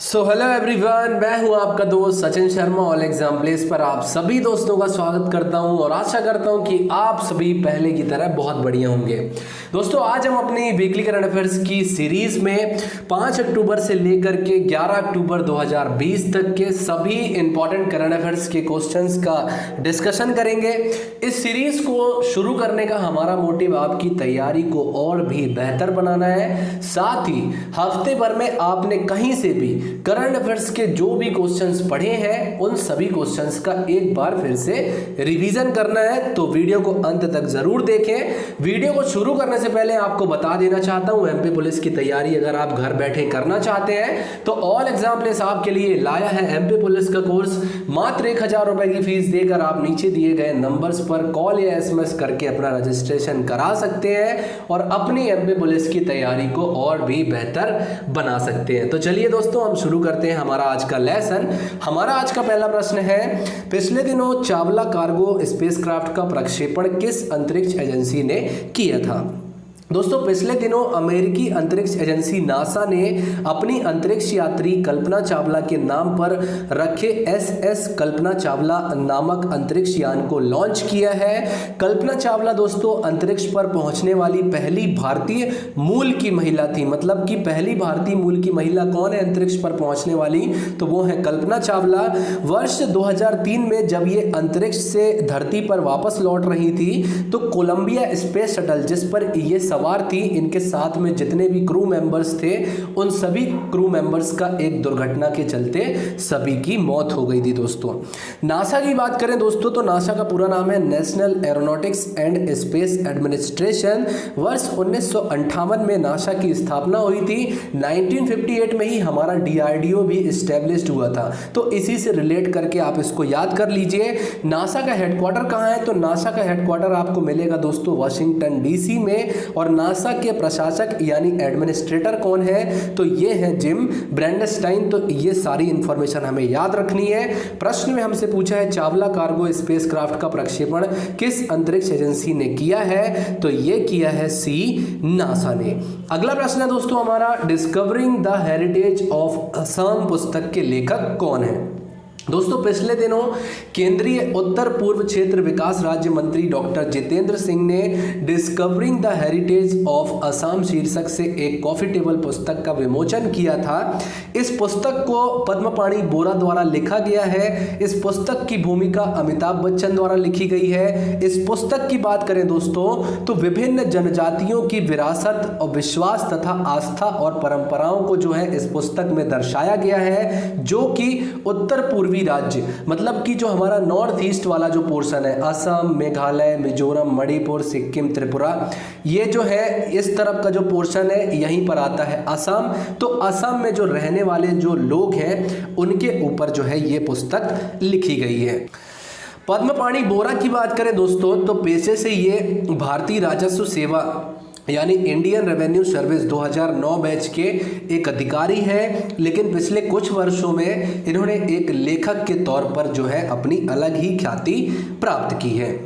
Hello everyone, मैं हूं आपका दोस्त Sachin Sharma. All exam place पर आप सभी दोस्तों का स्वागत करता हूं और आशा करता हूं कि आप सभी पहले की तरह बहुत बढ़िया होंगे। दोस्तों, आज हम अपनी वीकली करंट अफेयर्स की सीरीज में 5 अक्टूबर से लेकर के 11 अक्टूबर 2020 तक के सभी इंपॉर्टेंट करंट अफेयर्स के क्वेश्चंस का डिस्कशन करेंगे। इस सीरीज को शुरू करने का हमारा मोटिव आपकी तैयारी को और भी बेहतर बनाना है। साथ ही हफ्ते भर में आपने कहीं से भी करंट अफेयर्स के जो भी क्वेश्चंस पढ़े हैं उन सभी क्वेश्चंस का एक बार फिर से रिवीजन करना है। तो वीडियो को अंत तक जरूर देखें। वीडियो को शुरू करने से पहले आपको बता देना चाहता हूं, एमपी पुलिस की तैयारी अगर आप घर बैठे करना चाहते हैं तो ऑल एग्जाम प्लेस आपके लिए लाया है एमपी पुलिस का कोर्स। मात्र 1000 रुपए की फीस देकर आप नीचे दिए गए नंबर्स पर कॉल या एसएमएस करके अपना रजिस्ट्रेशन करा सकते हैं और अपनी एमपी पुलिस की तैयारी को और भी बेहतर बना सकते हैं। तो चलिए दोस्तों, हम शुरू करते हैं हमारा आज का लेसन। हमारा आज का पहला प्रश्न है, पिछले दिनों चावला कार्गो स्पेसक्राफ्ट का प्रक्षेपण किस अंतरिक्ष एजेंसी ने किया था? दोस्तों, पिछले दिनों अमेरिकी अंतरिक्ष एजेंसी नासा ने अपनी अंतरिक्ष यात्री कल्पना चावला के नाम पर रखे एसएस कल्पना चावला नामक अंतरिक्ष यान को लॉन्च किया है। कल्पना चावला दोस्तों अंतरिक्ष पर पहुंचने वाली पहली भारतीय मूल की महिला थी। मतलब कि पहली भारतीय मूल की महिला कौन है अंतरिक्ष पर पहुंचने वाली? तो वो है कल्पना चावला। वर्ष 2003 में जब ये अंतरिक्ष से धरती पर वापस लौट रही थी तो कोलंबिया स्पेस शटल जिस पर ये सवार थी, इनके साथ में जितने भी क्रू मेंबर्स थे उन सभी क्रू मेंबर्स का एक दुर्घटना के चलते सभी की मौत हो गई थी। दोस्तों, नासा की बात करें दोस्तों तो नासा का पूरा नाम है national aeronautics and space administration. वर्ष 1958 में नासा की स्थापना हुई थी। 1958 में ही हमारा डीआरडीओ भी इस्टेब्लिश्ड हुआ था। तो इसी से रिलेट करके आप इसको याद कर लीजिए। नासा का हेडक्वार्टर कहाँ है? तो नासा का हेडक्वार्टर आपको मिलेगा दोस्तों वाशिंगटन डीसी में। और नासा के प्रशासक यानी एडमिनिस्ट्रेटर कौन है? तो ये है जिम ब्रैंडस्टाइन। तो ये सारी इंफॉर्मेशन हमें याद रखनी है। प्रश्न में हमसे पूछा है चावला कार्गो स्पेसक्राफ्ट का प्रक्षेपण किस अंतरिक्ष एजेंसी ने किया है? तो ये किया है सी, नासा ने। अगला प्रश्न है दोस्तों हमारा, discovering the heritage of Assam पुस्तक के लेखक कौन है? दोस्तों, पिछले दिनों केंद्रीय उत्तर पूर्व क्षेत्र विकास राज्य मंत्री डॉक्टर जितेंद्र सिंह ने discovering the heritage of Assam शीर्षक से एक कॉफी टेबल पुस्तक का विमोचन किया था। इस पुस्तक को पद्मपाणि बोरा द्वारा लिखा गया है। इस पुस्तक की भूमिका अमिताभ बच्चन द्वारा लिखी गई है। इस पुस्तक की बात करें दोस्तों तो विभिन्न जनजातियों की विरासत और विश्वास तथा आस्था और परंपराओं को जो है इस पुस्तक में दर्शाया गया है, जो कि उत्तर पूर्वी राज्य मतलब कि जो हमारा नॉर्थ ईस्ट वाला जो पोर्शन है, असम, मेघालय, मिजोरम, मणिपुर, सिक्किम, त्रिपुरा, ये जो है इस तरफ का जो पोर्शन है यहीं पर आता है असम। तो असम में जो रहने वाले जो लोग हैं उनके ऊपर जो है ये पुस्तक लिखी गई है। पद्मपाणि बोरा की बात करें दोस्तों तो पेशे से ये भारतीय राजस्व सेवा यानी इंडियन रेवेन्यू सर्विस 2009 बैच के एक अधिकारी हैं, लेकिन पिछले कुछ वर्षों में इन्होंने एक लेखक के तौर पर जो है अपनी अलग ही ख्याति प्राप्त की है।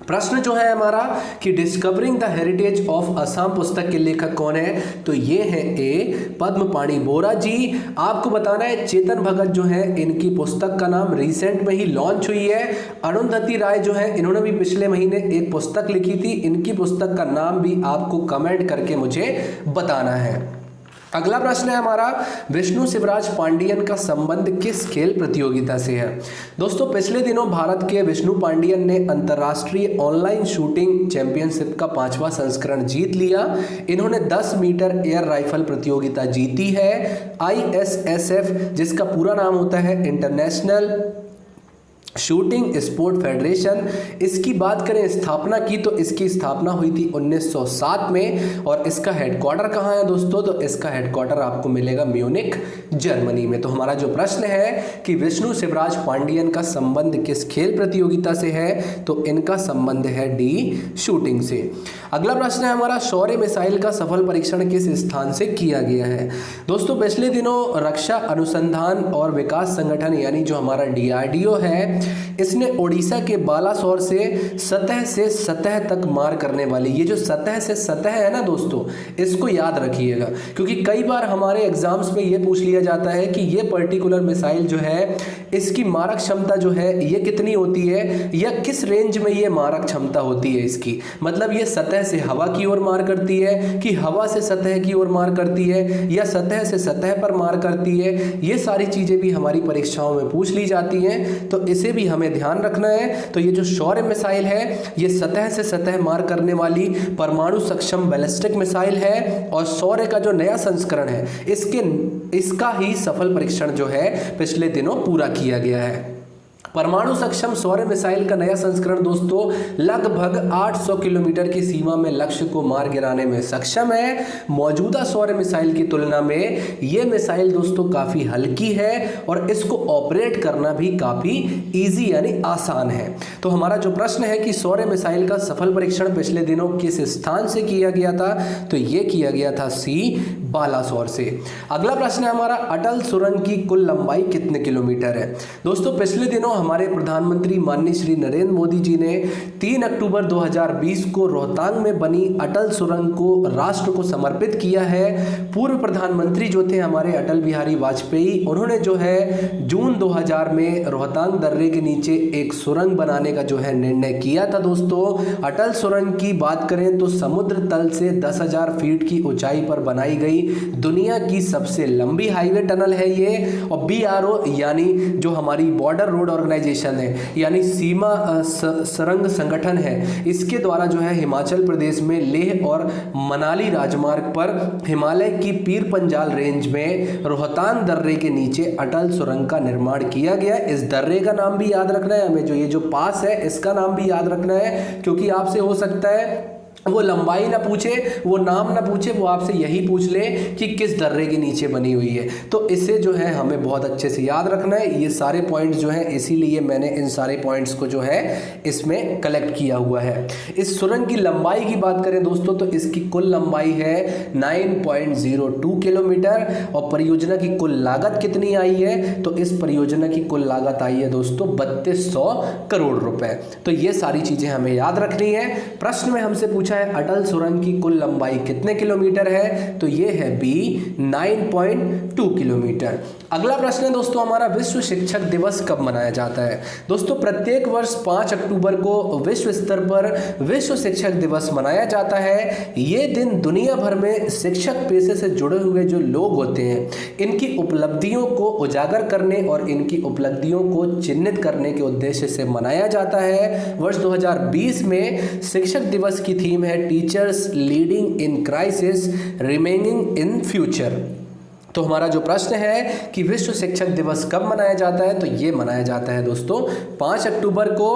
प्रश्न जो है हमारा कि discovering the heritage of Assam पुस्तक के लेखक कौन है? तो ये है ए, पद्मपाणि बोरा जी। आपको बताना है चेतन भगत जो है इनकी पुस्तक का नाम रिसेंट में ही लॉन्च हुई है। अरुंधति राय जो है इन्होंने भी पिछले महीने एक पुस्तक लिखी थी। इनकी पुस्तक का नाम भी आपको कमेंट करके मुझे बताना है। अगला प्रश्न है हमारा, विष्णु शिवराज पांडियन का संबंध किस खेल प्रतियोगिता से है? दोस्तों, पिछले दिनों भारत के विष्णु पांडियन ने अंतर्राष्ट्रीय ऑनलाइन शूटिंग चैंपियनशिप का 5वां संस्करण जीत लिया। इन्होंने 10 मीटर एयर राइफल प्रतियोगिता जीती है। ISSF जिसका पूरा नाम होता है इंटरनेशनल शूटिंग स्पोर्ट फेडरेशन, इसकी बात करें स्थापना की तो इसकी स्थापना हुई थी 1907 में। और इसका हेडक्वार्टर कहाँ है दोस्तों? तो इसका हेडक्वार्टर आपको मिलेगा म्यूनिक, जर्मनी में। तो हमारा जो प्रश्न है कि विष्णु शिवराज पांडियन का संबंध किस खेल प्रतियोगिता से है? तो इनका संबंध है डी, शूटिंग से। अगला प्रश्न है हमारा, शौर्य मिसाइल का सफल परीक्षण किस स्थान से किया गया है? दोस्तों, पिछले दिनों रक्षा अनुसंधान और विकास संगठन यानी जो हमारा DRDO है इसने ओडिशा के बालासोर से सतह तक मार करने वाली, ये जो सतह से सतह है ना दोस्तों, इसको याद रखिएगा, क्योंकि कई बार हमारे एग्जाम्स में ये पूछ लिया जाता है कि ये पर्टिकुलर मिसाइल जो है इसकी मारक क्षमता जो है ये कितनी होती है, या किस रेंज में ये मारक क्षमता होती है इसकी, मतलब ये सतह से हवा की ओर मार करती है कि हवा से सतह की ओर मार करती है, या सतह से सतह पर मार करती है। ये सारी चीजें भी हमारी परीक्षाओं में पूछ ली जाती हैं, तो इसे भी हमें ध्यान रखना है। तो ये जो शौर्य मिसाइल है ये सतह से सतह मार करने वाली परमाणु सक्षम बैलिस्टिक मिसाइल है, और शौर्य का जो नया संस्करण है इसका ही सफल परीक्षण जो है पिछले दिनों पूरा किया गया है। परमाणु सक्षम शौर्य मिसाइल का नया संस्करण दोस्तों लगभग 800 किलोमीटर की सीमा में लक्ष्य को मार गिराने में सक्षम है। मौजूदा शौर्य मिसाइल की तुलना में यह मिसाइल दोस्तों काफी हल्की है और इसको ऑपरेट करना भी काफी इजी यानी आसान है। तो हमारा जो प्रश्न है कि शौर्य मिसाइल का सफल परीक्षण पिछले दिनों किस स्थान से किया गया था, तो यह किया गया था सी बालासोर से। अगला प्रश्न है हमारा, अटल सुरंग की कुल लंबाई कितने किलोमीटर है। दोस्तों पिछले दिनों हमारे प्रधानमंत्री माननीय श्री नरेंद्र मोदी जी ने 3 अक्टूबर 2020 को रोहतांग में बनी अटल सुरंग को राष्ट्र को समर्पित किया है। पूर्व प्रधानमंत्री जो थे हमारे अटल बिहारी वाजपेयी, उन्होंने जो है जून 2000 में रोहतांग दर्रे के नीचे एक सुरंग बनाने का जो है निर्णय किया था। दोस्तों अटल सुरंग की बात करें तो समुद्र तल से 10,000 फीट की ऊंचाई पर बनाई गई दुनिया की सबसे लंबी हाईवे टनल है ये, और BRO यानी जो हमारी बॉर्डर रोड ऑर्गेनाइजेशन है यानी सीमा सुरंग संगठन है, इसके द्वारा जो है हिमाचल प्रदेश में लेह और मनाली राजमार्ग पर हिमालय की पीर पंजाल रेंज में रोहतांग दर्रे के नीचे अटल सुरंग का निर्माण किया गया। इस दर्रे का नाम भी याद रखना है हमें, जो ये जो पास है इसका नाम भी याद रखना है, क्योंकि आपसे हो सकता है वो लंबाई ना पूछे, वो नाम ना पूछे, वो आपसे यही पूछ ले कि किस दर्रे के नीचे बनी हुई है। तो इसे जो है हमें बहुत अच्छे से याद रखना है। ये सारे पॉइंट्स जो हैं, इसीलिए मैंने इन सारे पॉइंट्स को जो है इसमें कलेक्ट किया हुआ है। इस सुरंग की लंबाई की बात करें दोस्तों तो इसकी कुल लंबाई है 9.02 किलोमीटर, और परियोजना की कुल लागत कितनी आई है, तो इस परियोजना की कुल लागत आई है दोस्तों 3200 करोड़ रुपए। तो ये सारी चीजें हमें याद रखनी है। प्रश्न में हमसे पूछा है अटल सुरंग की कुल लंबाई कितने किलोमीटर है, तो ये है B 9.2 किलोमीटर। अगला प्रश्न है दोस्तों हमारा, विश्व शिक्षक दिवस कब मनाया जाता है। दोस्तों प्रत्येक वर्ष 5 अक्टूबर को विश्व स्तर पर विश्व शिक्षक दिवस मनाया जाता है। ये दिन दुनिया भर में शिक्षक पेशे से जुड़े हुए जो लोग होते हैं इनकी उपलब्धियों को उजागर करने और इनकी उपलब्धियों को चिन्हित करने के उद्देश्य से मनाया जाता है। वर्ष 2020 में शिक्षक दिवस की थीम है teachers leading in crisis remaining in future. तो हमारा जो प्रश्न है कि विश्व शिक्षक दिवस कब मनाया जाता है, तो ये मनाया जाता है दोस्तों 5 अक्टूबर को।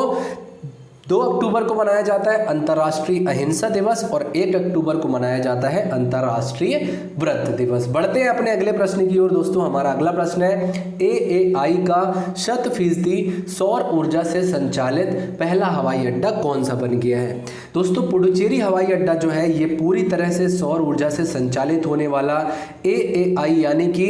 2 अक्टूबर को मनाया जाता है अंतर्राष्ट्रीय अहिंसा दिवस, और 1 अक्टूबर को मनाया जाता है अंतर्राष्ट्रीय व्रत दिवस। बढ़ते हैं अपने अगले प्रश्न की ओर दोस्तों। हमारा अगला प्रश्न है, AAI का 100% सौर ऊर्जा से संचालित पहला हवाई अड्डा कौन सा बन गया है। दोस्तों पुडुचेरी हवाई अड्डा जो है ये पूरी तरह से सौर ऊर्जा से संचालित होने वाला AAI यानी कि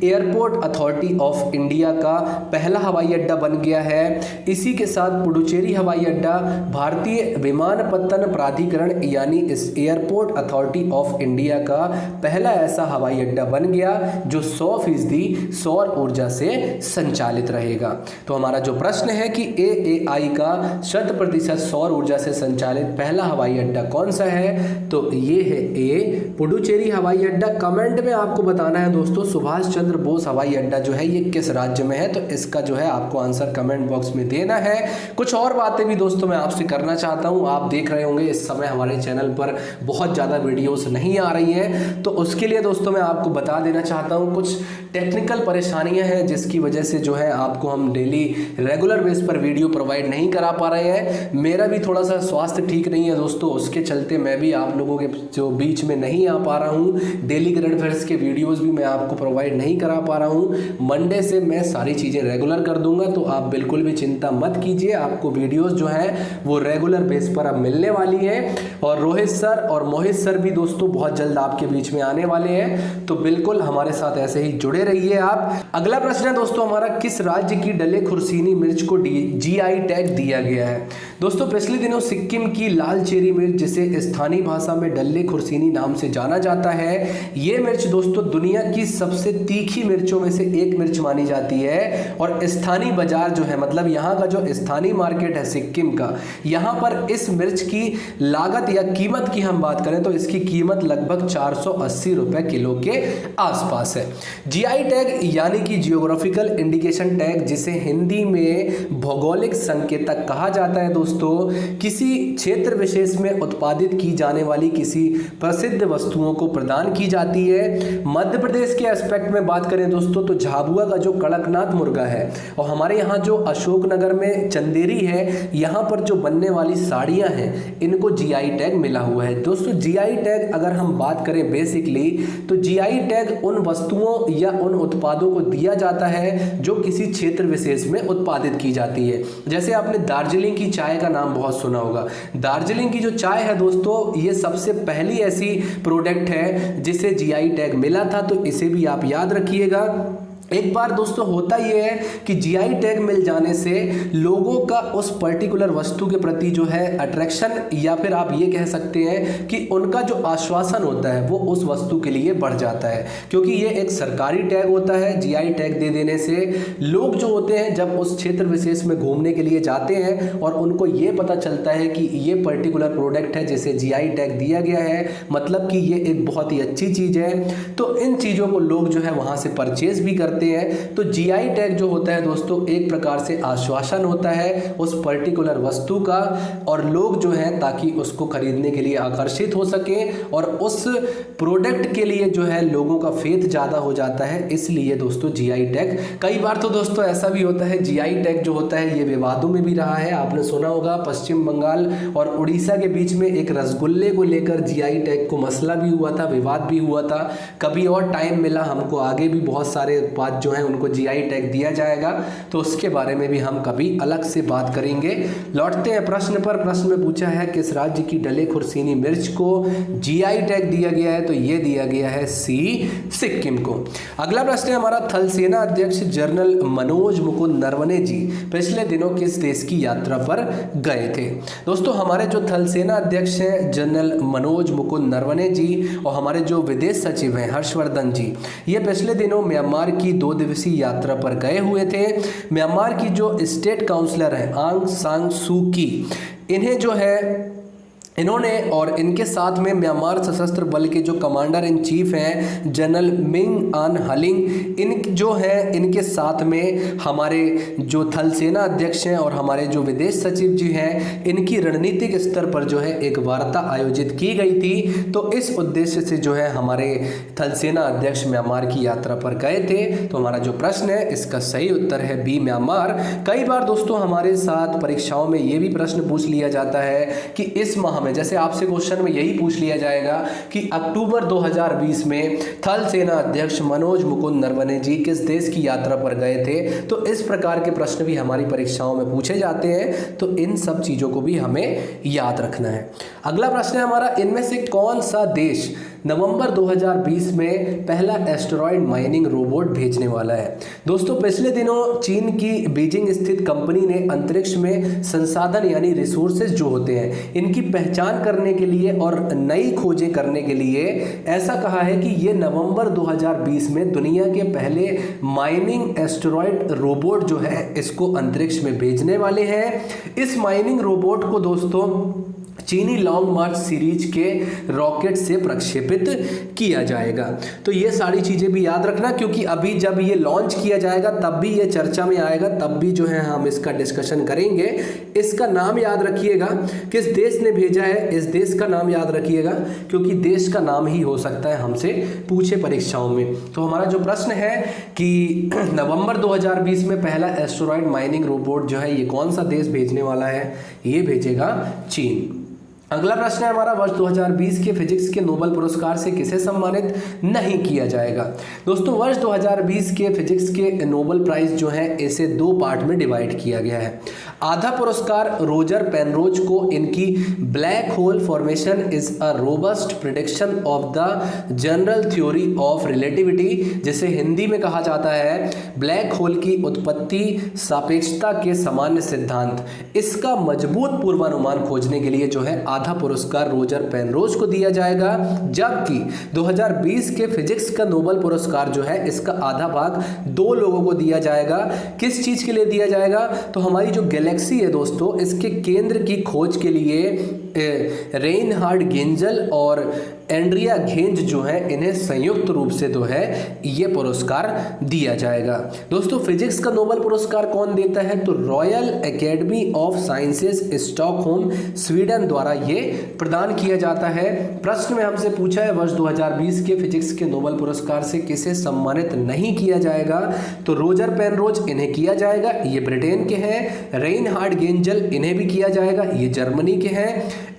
एयरपोर्ट अथॉरिटी ऑफ इंडिया का पहला हवाई अड्डा बन गया है। इसी के साथ पुडुचेरी हवाई अड्डा भारतीय विमानपत्तन प्राधिकरण यानी इस एयरपोर्ट अथॉरिटी ऑफ इंडिया का पहला ऐसा हवाई अड्डा बन गया जो 100% सौर ऊर्जा से संचालित रहेगा। तो हमारा जो प्रश्न है कि AAI का 100% सौर ऊर्जा से संचालित पहला हवाई अड्डा कौन सा है, तो ये है A पुडुचेरी हवाई अड्डा। कमेंट में आपको बताना है दोस्तों सुभाष चंद्र बोस हवाई अड्डा जो है ये किस राज्य में है, तो इसका जो है आपको आंसर कमेंट बॉक्स में देना है। कुछ और बातें भी दोस्तों मैं आपसे करना चाहता हूं। आप देख रहे होंगे इस समय हमारे चैनल पर बहुत ज़्यादा वीडियोस नहीं आ रही हैं, तो उसके लिए दोस्तों मैं आपको बता देना चाहता हूं कुछ टेक्निकल परेशानियां हैं जिसकी वजह से जो है आपको हम डेली रेगुलर बेस पर वीडियो प्रोवाइड नहीं करा पा रहे हैं। मेरा भी थोड़ा सा स्वास्थ्य ठीक नहीं है दोस्तों, उसके चलते मैं भी आप लोगों के जो बीच में नहीं आ पा रहा हूँ। डेली करंट अफेयर्स के वीडियोज़ भी मैं आपको प्रोवाइड नहीं करा पा रहा हूँ। मंडे से मैं सारी चीज़ें रेगुलर कर दूंगा, तो आप बिल्कुल भी चिंता मत कीजिए। आपको वीडियोज़ जो है वो रेगुलर बेस पर अब मिलने वाली है। और रोहित सर और मोहित सर भी दोस्तों बहुत जल्द आपके बीच में आने वाले हैं, तो बिल्कुल हमारे साथ ऐसे ही जुड़े रहिए आप। अगला प्रश्न है दोस्तों हमारा, किस राज्य की डले खुर्सीनी मिर्च को GI टैग दिया गया है? दोस्तों पिछले दिनों सिक्किम की लाल चेरी मिर्च, जिसे स्थानीय भाषा में डल्ले खुर्सीनी नाम से जाना जाता है, ये मिर्च दोस्तों दुनिया की सबसे तीखी मिर्चों में से एक मिर्च मानी जाती है। और स्थानीय बाजार जो है, मतलब यहाँ का जो स्थानीय मार्केट है सिक्किम का, यहाँ पर इस मिर्च की लागत या कीमत की हम बात करें तो इसकी कीमत लगभग 480 रुपए किलो के आसपास है। GI टैग यानी कि जियोग्राफिकल इंडिकेशन टैग, जिसे हिंदी में भौगोलिक संकेतक कहा जाता है दोस्तों, किसी क्षेत्र विशेष में उत्पादित की जाने वाली किसी प्रसिद्ध वस्तुओं को प्रदान की जाती है। मध्य प्रदेश के एस्पेक्ट में बात करें दोस्तों तो झाबुआ का जो कड़कनाथ मुर्गा है और हमारे यहाँ जो अशोकनगर में चंदेरी है, यहाँ पर जो बनने वाली साड़ियाँ हैं, इनको GI टैग मिला हुआ है। दोस्तों GI टैग अगर हम बात करें बेसिकली तो GI टैग उन वस्तुओं या उन उत्पादों को दिया जाता है जो किसी क्षेत्र विशेष में उत्पादित की जाती है। जैसे आपने दार्जिलिंग की चाय का नाम बहुत सुना होगा। दार्जिलिंग की जो चाय है दोस्तों, ये सबसे पहली ऐसी प्रोडक्ट है जिसे GI टैग मिला था, तो इसे भी आप याद रखिएगा। एक बार दोस्तों होता ये है कि GI टैग मिल जाने से लोगों का उस पर्टिकुलर वस्तु के प्रति जो है अट्रैक्शन, या फिर आप ये कह सकते हैं कि उनका जो आश्वासन होता है वो उस वस्तु के लिए बढ़ जाता है, क्योंकि ये एक सरकारी टैग होता है। GI टैग दे देने से लोग जो होते हैं जब उस क्षेत्र विशेष में घूमने के लिए जाते हैं और उनको ये पता चलता है कि ये पर्टिकुलर प्रोडक्ट है जिसे GI टैग दिया गया है, मतलब कि ये एक बहुत ही अच्छी चीज़ है, तो इन चीज़ों को लोग जो है वहाँ से परचेज भी करते हैं। तो GI टैग जो होता है दोस्तों एक प्रकार से आश्वासन होता है उस पर्टिकुलर वस्तु का, और लोग जो है ताकि उसको खरीदने के लिए आकर्षित हो सके और उस प्रोडक्ट के लिए जो है लोगों का फेथ ज़्यादा हो जाता है, इसलिए दोस्तों GI टैग। कई बार तो दोस्तों ऐसा भी होता है, GI टैग जो होता है ये विवादों में भी रहा है। आपने सुना होगा पश्चिम बंगाल और उड़ीसा के बीच में एक रसगुल्ले को लेकर GI टैग को मसला भी हुआ था, विवाद भी हुआ था। कभी और टाइम मिला हमको, आगे भी बहुत सारे उत्पाद जो है उनको GI टैग दिया जाएगा, तो उसके बारे में भी हम कभी अलग से बात करेंगे। लौटते हैं प्रश्न पर। प्रश्न में पूछा है किस राज्य की डले खुर्सीनी मिर्च को GI टैग दिया गया है, तो ये दिया गया है C, सिक्किम को। अगला प्रश्न है हमारा, थल सेना अध्यक्ष जनरल मनोज मुकुंद नरवणे जी पिछले दिनों किस देश की यात्रा पर गए थे? दोस्तों हमारे जो थल सेना अध्यक्ष हैं जनरल मनोज मुकुंद नरवणे जी और हमारे जो विदेश सचिव हैं हर्षवर्धन जी, ये पिछले दिनों म्यांमार की 2 दिवसीय यात्रा पर गए हुए थे। म्यांमार की जो स्टेट काउंसलर है आंग सान सू की, इन्हें जो है इन्होंने और इनके साथ में म्यांमार सशस्त्र बल के जो कमांडर इन चीफ हैं जनरल मिंग आन हलिंग, इन जो है इनके साथ में हमारे जो थल सेना अध्यक्ष हैं और हमारे जो विदेश सचिव जी हैं, इनकी रणनीतिक स्तर पर जो है एक वार्ता आयोजित की गई थी। तो इस उद्देश्य से जो है हमारे थल सेना अध्यक्ष म्यांमार की यात्रा पर गए थे। तो हमारा जो प्रश्न है इसका सही उत्तर है बी, म्यांमार। कई बार दोस्तों हमारे साथ परीक्षाओं में ये भी प्रश्न पूछ लिया जाता है कि इस माह में, जैसे आपसे क्वेश्चन में यही पूछ लिया जाएगा कि अक्टूबर 2020 में थल सेना अध्यक्ष मनोज मुकुंद नरवणे जी किस देश की यात्रा पर गए थे, तो इस प्रकार के प्रश्न भी हमारी परीक्षाओं में पूछे जाते हैं। तो इन सब चीजों को भी हमें याद रखना है। अगला प्रश्न है हमारा, इनमें से कौन सा देश नवंबर 2020 में पहला एस्टेरॉयड माइनिंग रोबोट भेजने वाला है? दोस्तों पिछले दिनों चीन की बीजिंग स्थित कंपनी ने अंतरिक्ष में संसाधन यानी रिसोर्सेज जो होते हैं इनकी पहचान करने के लिए और नई खोजें करने के लिए ऐसा कहा है कि ये नवंबर 2020 में दुनिया के पहले माइनिंग एस्टेरॉयड रोबोट जो है इसको अंतरिक्ष में भेजने वाले हैं। इस माइनिंग रोबोट को दोस्तों चीनी लॉन्ग मार्च सीरीज के रॉकेट से प्रक्षेपित किया जाएगा। तो ये सारी चीज़ें भी याद रखना, क्योंकि अभी जब ये लॉन्च किया जाएगा तब भी ये चर्चा में आएगा, तब भी जो है हम इसका डिस्कशन करेंगे। इसका नाम याद रखिएगा, किस देश ने भेजा है इस देश का नाम याद रखिएगा, क्योंकि देश का नाम ही हो सकता है हमसे पूछे परीक्षाओं में। तो हमारा जो प्रश्न है कि नवंबर 2020 में पहला एस्टेरॉयड माइनिंग रोबोट जो है ये कौन सा देश भेजने वाला है? ये भेजेगा चीन। अगला प्रश्न है हमारा, वर्ष 2020 के फिजिक्स के नोबेल पुरस्कार से किसे सम्मानित नहीं किया जाएगा? दोस्तों वर्ष 2020 के फिजिक्स के नोबेल प्राइज जो है इसे 2 पार्ट में डिवाइड किया गया है। आधा पुरस्कार रोजर पेनरोज को इनकी black hole formation is a robust prediction of the general theory of relativity, जिसे हिंदी में कहा जाता है ब्लैक होल की उत्पत्ति सापेक्षता के सामान्य सिद्धांत। इसका मजबूत पूर्वानुमान खोजने के लिए जो है आधा पुरस्कार रोजर पेनरोज को दिया जाएगा, जबकि 2020 के फिजिक्स का नोबेल पुरस्कार जो है इसका आधा भाग 2 लोगों को दिया जाएगा। किस चीज के लिए दिया जाएगा? तो हमारी जो गैलेक्सी है दोस्तों, इसके केंद्र की खोज के लिए रेनहार्ड गेंजल और एंड्रिया घेंज जो है इन्हें संयुक्त रूप से जो है ये पुरस्कार दिया जाएगा। दोस्तों फिजिक्स का नोबेल पुरस्कार कौन देता है? तो royal academy of sciences Stockholm Sweden द्वारा ये प्रदान किया जाता है। प्रश्न में हमसे पूछा है वर्ष 2020 के फिजिक्स के नोबेल पुरस्कार से किसे सम्मानित नहीं किया जाएगा? तो रोजर पेनरोज इन्हें किया जाएगा, ये ब्रिटेन के हैं। रेनहार्ड गेंजल इन्हें भी किया जाएगा, ये जर्मनी के हैं।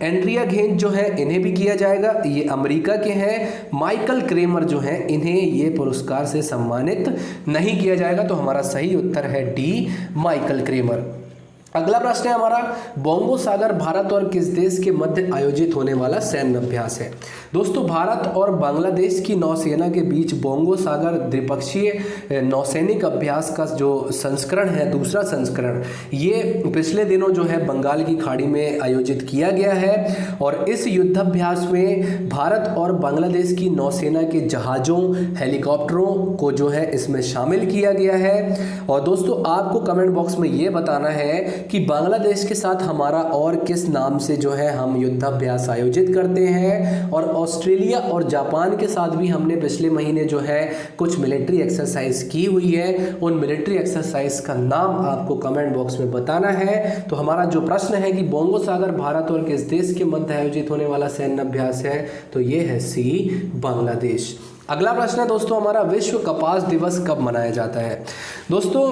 एंड्रिया घेंज जो है इन्हें भी किया जाएगा, ये अमेरिका के हैं। माइकल क्रेमर जो हैं इन्हें ये पुरस्कार से सम्मानित नहीं किया जाएगा। तो हमारा सही उत्तर है डी, माइकल क्रेमर। अगला प्रश्न है हमारा, बोंगो सागर भारत और किस देश के मध्य आयोजित होने वाला सैन्य अभ्यास है? दोस्तों भारत और बांग्लादेश की नौसेना के बीच बोंगो सागर द्विपक्षीय नौसैनिक अभ्यास का जो संस्करण है, दूसरा संस्करण, ये पिछले दिनों जो है बंगाल की खाड़ी में आयोजित किया गया है। और इस युद्धाभ्यास में भारत और बांग्लादेश की नौसेना के जहाज़ों, हेलीकॉप्टरों को जो है इसमें शामिल किया गया है। और दोस्तों आपको कमेंट बॉक्स में ये बताना है कि बांग्लादेश के साथ हमारा और किस नाम से जो है हम युद्धाभ्यास आयोजित करते हैं। और ऑस्ट्रेलिया और जापान के साथ भी हमने पिछले महीने जो है कुछ मिलिट्री एक्सरसाइज की हुई है। उन मिलिट्री एक्सरसाइज का नाम आपको कमेंट बॉक्स में बताना है। तो हमारा जो प्रश्न है कि बोंगो सागर भारत और किस देश के मध्य आयोजित होने वाला सैन्य अभ्यास है, तो ये है सी, बांग्लादेश। अगला प्रश्न है दोस्तों हमारा, विश्व कपास दिवस कब मनाया जाता है? दोस्तों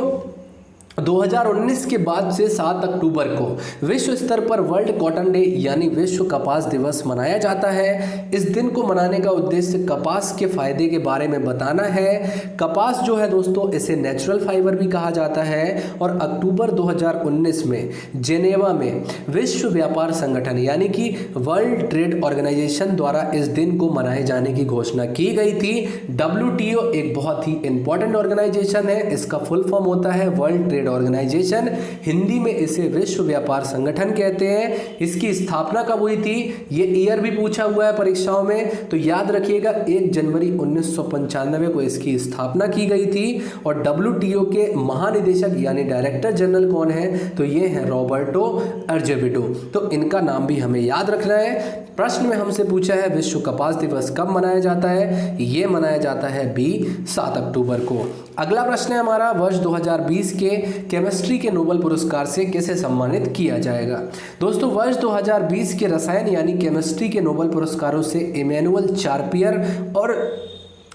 2019 के बाद से 7 अक्टूबर को विश्व स्तर पर वर्ल्ड कॉटन डे यानी विश्व कपास दिवस मनाया जाता है। इस दिन को मनाने का उद्देश्य कपास के फायदे के बारे में बताना है। कपास जो है दोस्तों इसे नेचुरल फाइबर भी कहा जाता है। और अक्टूबर 2019 में जेनेवा में विश्व व्यापार संगठन यानी कि वर्ल्ड ट्रेड ऑर्गेनाइजेशन द्वारा इस दिन को मनाए जाने की घोषणा की गई थी। WTO एक बहुत ही इंपॉर्टेंट ऑर्गेनाइजेशन है, इसका फुल फॉर्म होता है वर्ल्ड ट्रेड ऑर्गेनाइजेशन, हिंदी में इसे विश्व व्यापार संगठन कहते हैं। इसकी स्थापना कब हुई थी? ये ईयर भी पूछा हुआ है परीक्षाओं में, तो याद रखिएगा 1 जनवरी 1995 को इसकी स्थापना की गई थी। और WTO के महानिदेशक यानी डायरेक्टर जनरल कौन है? तो ये है रॉबर्टो अर्जेविडो। तो इनका नाम भी हमें याद रखना है। प्रश्न में हमसे पूछा है विश्व कपास दिवस कब मनाया जाता है? ये मनाया जाता है बी, 7 अक्टूबर को। अगला प्रश्न है हमारा, वर्ष 2020 के केमिस्ट्री के नोबेल पुरस्कार से किसे सम्मानित किया जाएगा? दोस्तों वर्ष 2020 के रसायन यानी केमिस्ट्री के नोबेल पुरस्कारों से इमैनुअल चार्पियर और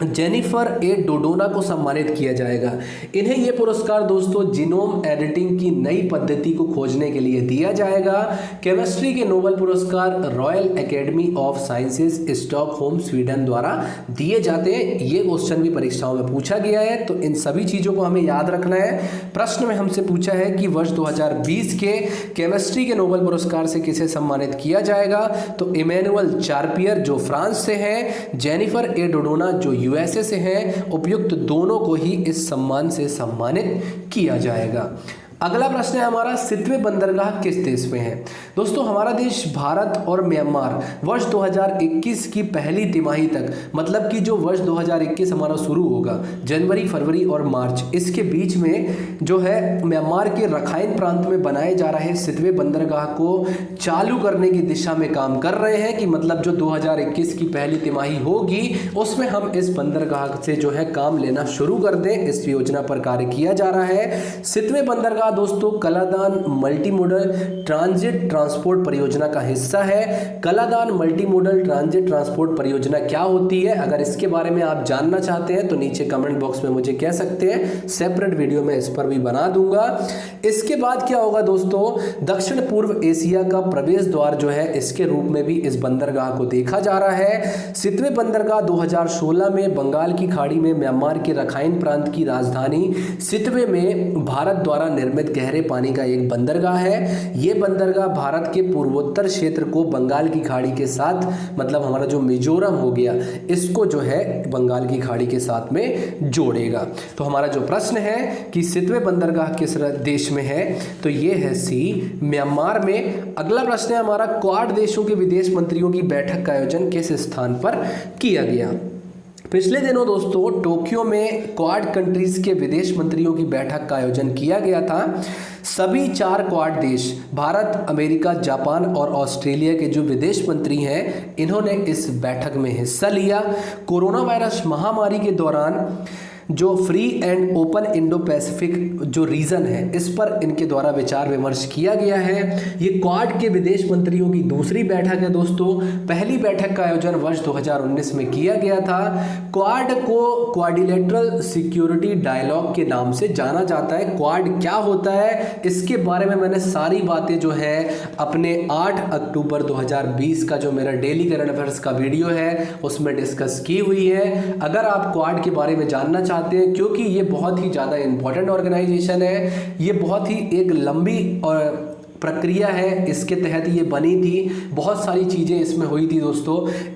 जेनिफर ए डोडोना को सम्मानित किया जाएगा। इन्हें यह पुरस्कार दोस्तों जीनोम एडिटिंग की नई पद्धति को खोजने के लिए दिया जाएगा। केमिस्ट्री के नोबेल पुरस्कार royal academy of sciences Stockholm Sweden द्वारा दिए जाते हैं। ये क्वेश्चन भी परीक्षाओं में पूछा गया है, तो इन सभी चीज़ों को हमें याद रखना है। प्रश्न में हमसे पूछा है कि वर्ष 2020 के केमिस्ट्री के नोबेल पुरस्कार से किसे सम्मानित किया जाएगा? तो इमैनुअल चार्पियर जो फ्रांस से हैं, जेनिफर ए डोडोना जो यूएसए से हैं, उपयुक्त दोनों को ही इस सम्मान से सम्मानित किया जाएगा। अगला प्रश्न है हमारा, सितवें बंदरगाह किस देश में है? दोस्तों हमारा देश भारत और म्यांमार वर्ष 2021 की पहली तिमाही तक, मतलब कि जो वर्ष 2021 हमारा शुरू होगा जनवरी, फरवरी और मार्च, इसके बीच में जो है म्यांमार के रखाइन प्रांत में बनाए जा रहे सितवें बंदरगाह को चालू करने की दिशा में काम कर रहे हैं। कि मतलब जो 2021 की पहली तिमाही होगी उसमें हम इस बंदरगाह से जो है काम लेना शुरू कर दें, इस योजना पर कार्य किया जा रहा है। सितवें बंदरगाह दोस्तों Kaladan multi modal transit transport परियोजना का हिस्सा है। Kaladan multi modal transit transport परियोजना क्या होती है? अगर इसके बारे में आप जानना चाहते हैं तो नीचे कमेंट बॉक्स में मुझे कह सकते हैं, सेपरेट वीडियो में इस पर भी बना दूंगा। इसके बाद क्या होगा दोस्तों, दक्षिण पूर्व एशिया का प्रवेश द्वार जो है इसके रूप में भी इस बंदरगाह को देखा जा रहा है। सितवें बंदरगाह 2016 में बंगाल की खाड़ी में म्यांमार के रखाइन प्रांत की राजधानी सितवे में भारत द्वारा निर्मित निर्मित गहरे पानी का एक बंदरगाह है। ये बंदरगाह भारत के पूर्वोत्तर क्षेत्र को बंगाल की खाड़ी के साथ, मतलब हमारा जो मिजोरम हो गया, इसको जो है बंगाल की खाड़ी के साथ में जोड़ेगा। तो हमारा जो प्रश्न है कि सितवे बंदरगाह किस देश में है, तो ये है सी, म्यांमार में। अगला प्रश्न है हमारा, क्वाड देशों के विदेश मंत्रियों की बैठक का आयोजन किस स्थान पर किया गया। पिछले दिनों दोस्तों टोक्यो में क्वाड कंट्रीज के विदेश मंत्रियों की बैठक का आयोजन किया गया था। सभी 4 क्वाड देश, भारत, अमेरिका, जापान और ऑस्ट्रेलिया के जो विदेश मंत्री हैं, इन्होंने इस बैठक में हिस्सा लिया। कोरोना वायरस महामारी के दौरान जो free and open Indo Pacific जो रीजन है, इस पर इनके द्वारा विचार विमर्श किया गया है। ये क्वाड के विदेश मंत्रियों की दूसरी बैठक है दोस्तों। पहली बैठक का आयोजन वर्ष 2019 में किया गया था। क्वाड को क्वाड्रिलेटरल सिक्योरिटी डायलॉग के नाम से जाना जाता है। क्वाड क्या होता है, इसके बारे में मैंने सारी बातें जो है अपने 8 अक्टूबर 2020 का जो मेरा डेली करंट अफेयर्स का वीडियो है उसमें डिस्कस की हुई है। अगर आप क्वाड के बारे में जानना चाहते हैं, क्योंकि ये बहुत ही ज़्यादा इंपॉर्टेंट ऑर्गेनाइजेशन है, ये बहुत ही एक लंबी और प्रक्रिया है, इसके तहत ये बनी थी, बहुत सारी चीज़ें इसमें हुई थी दोस्तों।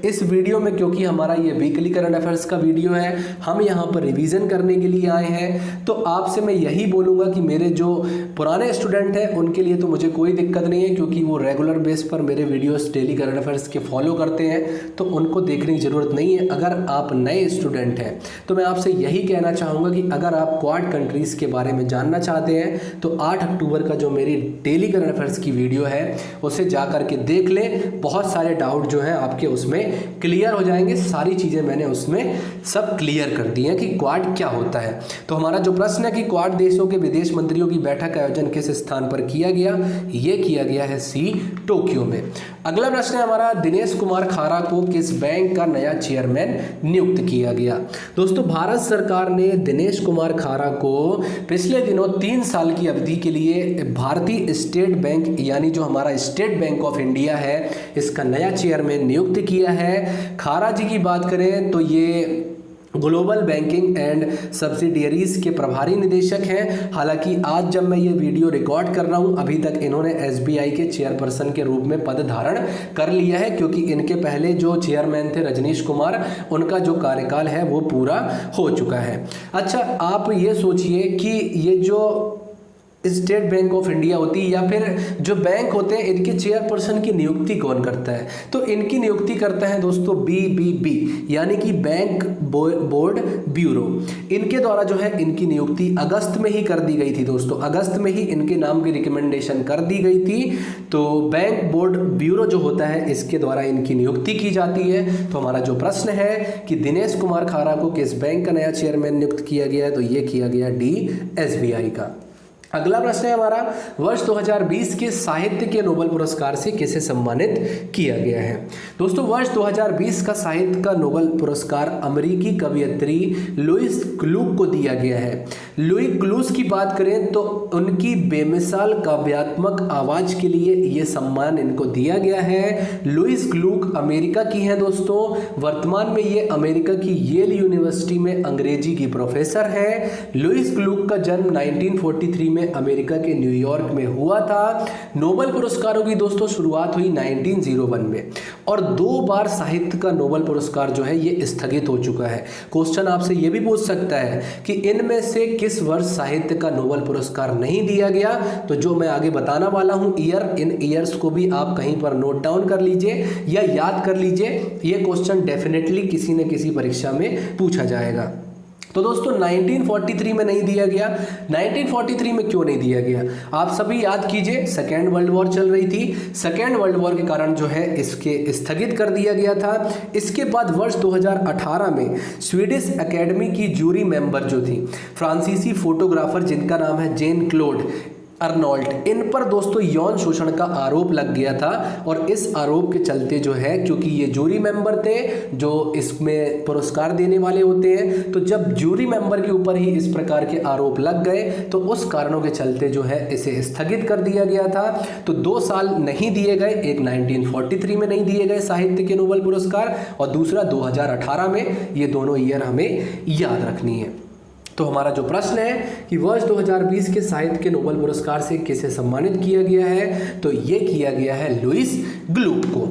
इस वीडियो में, क्योंकि हमारा ये वीकली करंट अफेयर्स का वीडियो है, हम यहाँ पर रिवीजन करने के लिए आए हैं, तो आपसे मैं यही बोलूँगा कि मेरे जो पुराने स्टूडेंट हैं उनके लिए तो मुझे कोई दिक्कत नहीं है, क्योंकि वो रेगुलर बेस पर मेरे वीडियोस डेली करंट अफेयर्स के फॉलो करते हैं, तो उनको देखने की ज़रूरत नहीं है। अगर आप नए स्टूडेंट हैं तो मैं आपसे यही कहना चाहूँगा कि अगर आप क्वाड कंट्रीज़ के बारे में जानना चाहते हैं तो 8 अक्टूबर का जो मेरी डेली करंट अफेयर्स की वीडियो है उसे जा करके देख लें। बहुत सारे डाउट जो हैं आपके उसमें क्लियर हो जाएंगे। सारी चीज़ें मैंने उसमें सब क्लियर कर दी हैं कि क्वाड क्या होता है। तो हमारा जो प्रश्न है कि क्वाड देशों के विदेश मंत्रियों की बैठक का आयोजन किस स्थान पर किया गया, ये किया गया है सी, टोक्यो में। अगला प्रश्न है हमारा, दिनेश कुमार खारा को किस बैंक का नया चेयरमैन नियुक्त किया गया। दोस्तों भारत सरकार ने दिनेश कुमार खारा को पिछले दिनों 3 साल की अवधि के लिए भारतीय स्टेट बैंक, यानी जो हमारा स्टेट बैंक ऑफ इंडिया है, इसका नया चेयरमैन नियुक्त किया है। खारा जी की बात करें तो ये ग्लोबल बैंकिंग एंड सब्सिडियरीज के प्रभारी निदेशक हैं। हालांकि आज जब मैं ये वीडियो रिकॉर्ड कर रहा हूँ, अभी तक इन्होंने एसबीआई के चेयरपर्सन के रूप में पद धारण कर लिया है, क्योंकि इनके पहले जो चेयरमैन थे रजनीश कुमार, उनका जो कार्यकाल है वो पूरा हो चुका है। अच्छा, आप ये सोचिए कि ये जो स्टेट बैंक ऑफ इंडिया होती है या फिर जो बैंक होते हैं, इनके चेयरपर्सन की नियुक्ति कौन करता है, तो इनकी नियुक्ति करता है दोस्तों BBB, यानी कि बैंक बोर्ड ब्यूरो। इनके द्वारा जो है इनकी नियुक्ति अगस्त में ही कर दी गई थी दोस्तों। अगस्त में ही इनके नाम की रिकमेंडेशन कर दी गई थी। तो बैंक बोर्ड ब्यूरो जो होता है, इसके द्वारा इनकी नियुक्ति की जाती है। तो हमारा जो प्रश्न है कि दिनेश कुमार खारा को किस बैंक का नया चेयरमैन नियुक्त किया गया है, तो ये किया गया D, SBI का। अगला प्रश्न है हमारा, वर्ष 2020 के साहित्य के नोबेल पुरस्कार से किसे सम्मानित किया गया है। दोस्तों वर्ष 2020 का साहित्य का नोबेल पुरस्कार अमेरिकी कवयित्री लुइस ग्लूक को दिया गया है। लुइस ग्लूक की बात करें तो उनकी बेमिसाल काव्यात्मक आवाज के लिए यह सम्मान इनको दिया गया है। लुइस ग्लूक अमेरिका की हैं दोस्तों। वर्तमान में ये अमेरिका की येल यूनिवर्सिटी में अंग्रेजी की प्रोफेसर है। लुइस ग्लूक का जन्म 1943 में अमेरिका के न्यूयॉर्क में हुआ था। नोबेल पुरस्कारों की दोस्तों शुरुआत हुई 1901 में, और 2 बार साहित्य का नोबेल पुरस्कार जो है ये स्थगित हो चुका है। क्वेश्चन आपसे ये भी पूछ सकता है कि इनमें से किस वर्ष साहित्य का नोबेल पुरस्कार नहीं दिया गया, तो जो मैं आगे बताना वाला हूं ईयर, इन ईयर्स को भी आप कहीं पर नोट डाउन कर लीजिए या याद कर लीजिए। ये क्वेश्चन डेफिनेटली किसी न किसी परीक्षा में पूछा जाएगा। तो दोस्तों 1943 में नहीं दिया गया। 1943 में क्यों नहीं दिया गया, आप सभी याद कीजिए, सेकेंड वर्ल्ड वॉर चल रही थी। सेकेंड वर्ल्ड वॉर के कारण जो है इसके स्थगित कर दिया गया था। इसके बाद वर्ष 2018 में स्वीडिश एकेडमी की जूरी मेंबर जो थी, फ्रांसीसी फोटोग्राफर जिनका नाम है जेन क्लोड अर्नोल्ट, इन पर दोस्तों यौन शोषण का आरोप लग गया था। और इस आरोप के चलते जो है, क्योंकि ये जूरी मेंबर थे जो इसमें पुरस्कार देने वाले होते हैं, तो जब जूरी मेंबर के ऊपर ही इस प्रकार के आरोप लग गए तो उस कारणों के चलते जो है इसे स्थगित कर दिया गया था। तो 2 साल नहीं दिए गए, एक 1943 में नहीं दिए गए साहित्य के नोबेल पुरस्कार और दूसरा 2018 में। ये दोनों ईयर हमें याद रखनी है। तो हमारा जो प्रश्न है कि वर्ष 2020 के साहित्य के नोबेल पुरस्कार से किसे सम्मानित किया गया है, तो ये किया गया है लुईस ग्लूक को।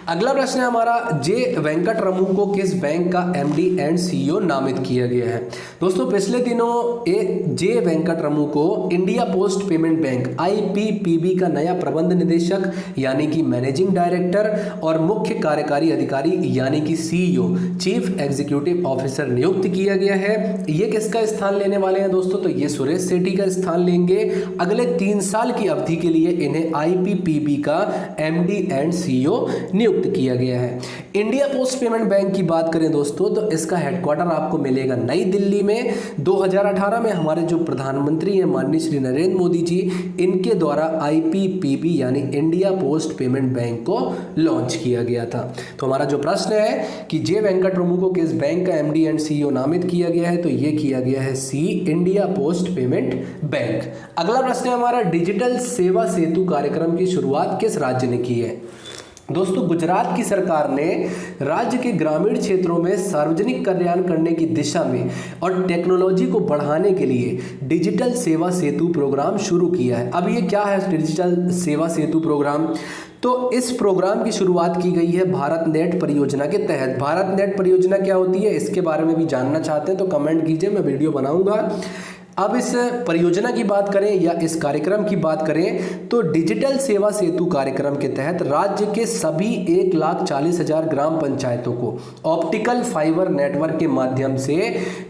अगला प्रश्न है हमारा, जे वेंकटरमू को किस बैंक का एमडी एंड सीईओ नामित किया गया है। दोस्तों पिछले दिनों जे वेंकटरमू को India post payment bank IPPB का नया प्रबंध निदेशक यानी कि मैनेजिंग डायरेक्टर और मुख्य कार्यकारी अधिकारी यानी कि सीईओ चीफ एग्जीक्यूटिव ऑफिसर नियुक्त किया गया है। ये किसका स्थान लेने वाले हैं दोस्तों, तो ये सुरेश सेठी का स्थान लेंगे। अगले 3 साल की अवधि के लिए इन्हें IPPB का MD एंड CEO नियुक्त किया गया है। इंडिया पोस्ट पेमेंट बैंक की बात करें दोस्तों, तो इसका हेडक्वार्टर आपको मिलेगा नई दिल्ली में। 2018 में हमारे जो प्रधानमंत्री हैं माननीय श्री नरेंद्र मोदी जी, इनके द्वारा IPPB यानी इंडिया पोस्ट पेमेंट बैंक को लॉन्च किया गया था। तो हमारा जो प्रश्न है कि जे वेंकटरमू को किस बैंक का MD एंड CEO नामित किया गया है, तो ये किया गया है C India post payment bank. अगला प्रश्न है हमारा, डिजिटल सेवा सेतु कार्यक्रम की शुरुआत किस राज्य ने की है। दोस्तों गुजरात की सरकार ने राज्य के ग्रामीण क्षेत्रों में सार्वजनिक कल्याण करने की दिशा में और टेक्नोलॉजी को बढ़ाने के लिए डिजिटल सेवा सेतु प्रोग्राम शुरू किया है। अब ये क्या है डिजिटल सेवा सेतु प्रोग्राम, तो इस प्रोग्राम की शुरुआत की गई है भारत नेट परियोजना के तहत। भारत नेट परियोजना क्या होती है, इसके बारे में भी जानना चाहते हैं तो कमेंट कीजिए, मैं वीडियो बनाऊंगा। अब इस परियोजना की बात करें या इस कार्यक्रम की बात करें तो डिजिटल सेवा सेतु कार्यक्रम के तहत राज्य के सभी 1,40,000 ग्राम पंचायतों को ऑप्टिकल फाइबर नेटवर्क के माध्यम से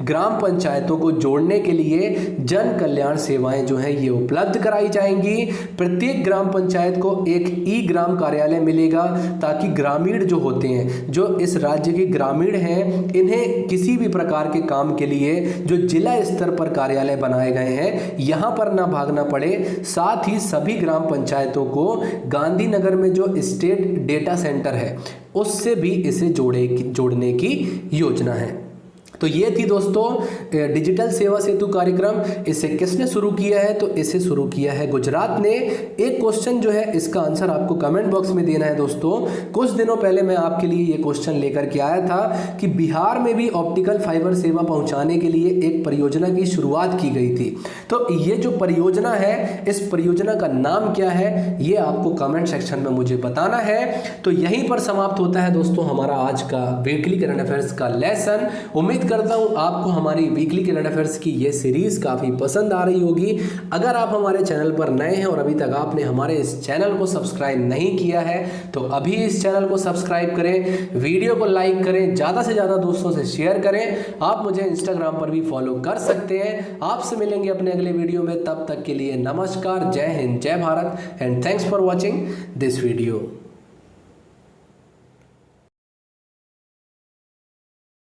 ग्राम पंचायतों को जोड़ने के लिए जन कल्याण सेवाएं जो हैं ये उपलब्ध कराई जाएंगी। प्रत्येक ग्राम पंचायत को एक ई ग्राम कार्यालय मिलेगा ताकि ग्रामीण जो होते हैं, जो इस राज्य के ग्रामीण हैं, इन्हें किसी भी प्रकार के काम के लिए जो जिला स्तर पर कार्यालय बनाए गए हैं यहां पर ना भागना पड़े। साथ ही सभी ग्राम पंचायतों को गांधीनगर में जो स्टेट डेटा सेंटर है उससे भी इसे जोड़ने की योजना है। तो ये थी दोस्तों डिजिटल सेवा सेतु कार्यक्रम। इसे किसने शुरू किया है, तो इसे शुरू किया है गुजरात ने। एक क्वेश्चन जो है इसका आंसर आपको कमेंट बॉक्स में देना है दोस्तों। कुछ दिनों पहले मैं आपके लिए ये क्वेश्चन लेकर के आया था कि बिहार में भी ऑप्टिकल फाइबर सेवा पहुंचाने के लिए एक परियोजना की शुरुआत की गई थी। तो ये जो परियोजना है, इस परियोजना का नाम क्या है, ये आपको कमेंट सेक्शन में मुझे बताना है। तो यहीं पर समाप्त होता है दोस्तों हमारा आज का वीकली करंट अफेयर्स का लेसन। उम्मीद करता हूं आपको हमारी वीकली करंट अफेयर्स की ये सीरीज काफी पसंद आ रही होगी। अगर आप हमारे चैनल पर नए हैं और अभी तक आपने हमारे इस चैनल को सब्सक्राइब नहीं किया है तो अभी इस चैनल को सब्सक्राइब करें, वीडियो को लाइक करें, ज्यादा से ज्यादा दोस्तों से शेयर करें। आप मुझे इंस्टाग्राम पर भी फॉलो कर सकते हैं। आपसे मिलेंगे अपने अगले वीडियो में, तब तक के लिए नमस्कार, जय हिंद, जय Bharat and thanks for watching this video.